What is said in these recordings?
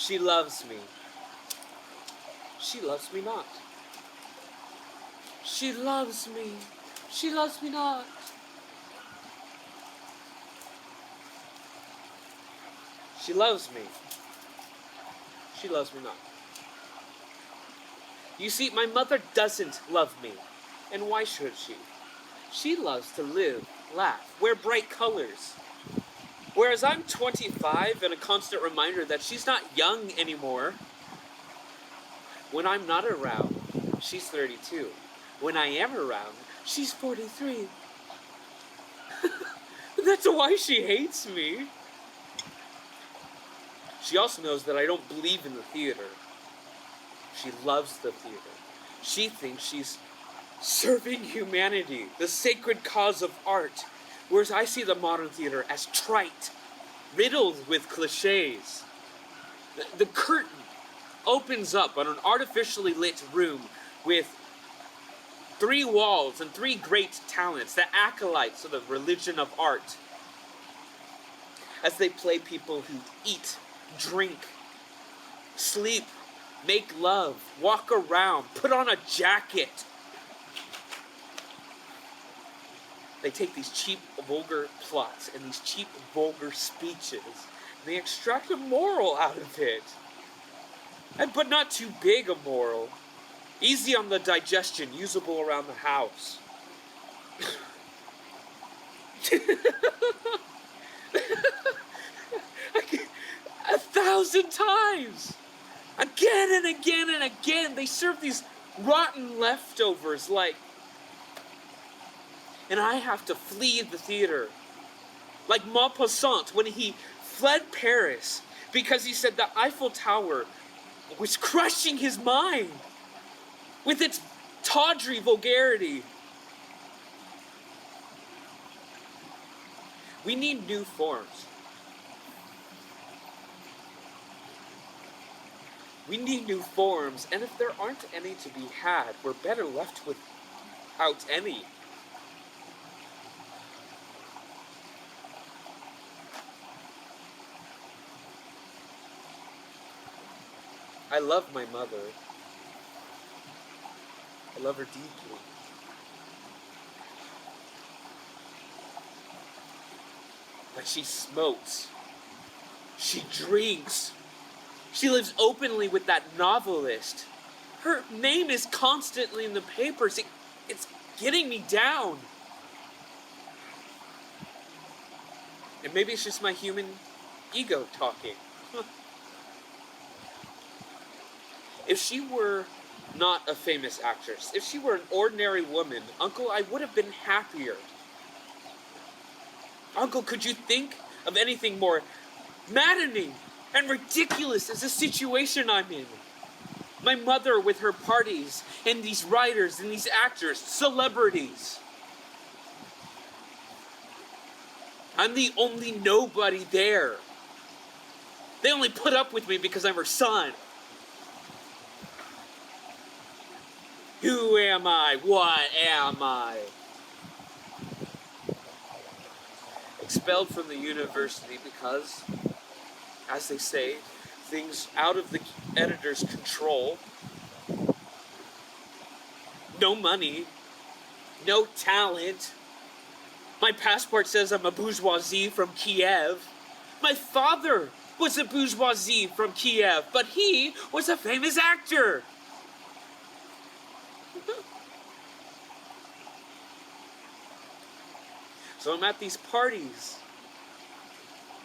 She loves me. She loves me not. She loves me. She loves me not. She loves me. She loves me not. You see, my mother doesn't love me. And why should she? She loves to live, laugh, wear bright colors. Whereas I'm 25 and a constant reminder that she's not young anymore. When I'm not around, she's 32. When I am around, she's 43. That's why she hates me. She also knows that I don't believe in the theater. She loves the theater. She thinks she's serving humanity, the sacred cause of art, whereas I see the modern theater as trite, riddled with cliches. The curtain opens up on an artificially lit room with 3 walls and 3 great talents, the acolytes of the religion of art, as they play people who eat, drink, sleep, make love, walk around, put on a jacket. They take these cheap, vulgar plots and these cheap, vulgar speeches, and they extract a moral out of it. But not too big a moral. Easy on the digestion, usable around the house. 1,000 times! Again and again and again, they serve these rotten leftovers like... And I have to flee the theater. Like Maupassant when he fled Paris because he said the Eiffel Tower was crushing his mind with its tawdry vulgarity. We need new forms. We need new forms, and if there aren't any to be had, we're better left without any. I love my mother. I love her deeply. But she smokes. She drinks. She lives openly with that novelist. Her name is constantly in the papers. It's getting me down. And maybe it's just my human ego talking. If she were not a famous actress, if she were an ordinary woman, Uncle, I would have been happier. Uncle, could you think of anything more maddening and ridiculous as the situation I'm in? My mother with her parties, and these writers, and these actors, celebrities. I'm the only nobody there. They only put up with me because I'm her son. Who am I? What am I? Expelled from the university because, as they say, things out of the editor's control. No money. No talent. My passport says I'm a bourgeoisie from Kiev. My father was a bourgeoisie from Kiev, but he was a famous actor. So I'm at these parties,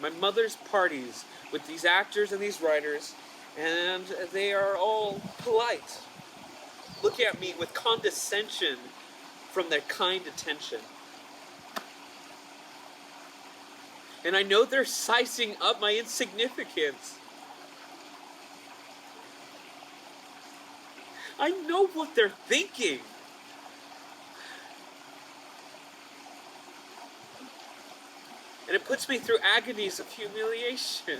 my mother's parties, with these actors and these writers, and they are all polite. Look at me with condescension from their kind attention. And I know they're sizing up my insignificance. I know what they're thinking. And it puts me through agonies of humiliation.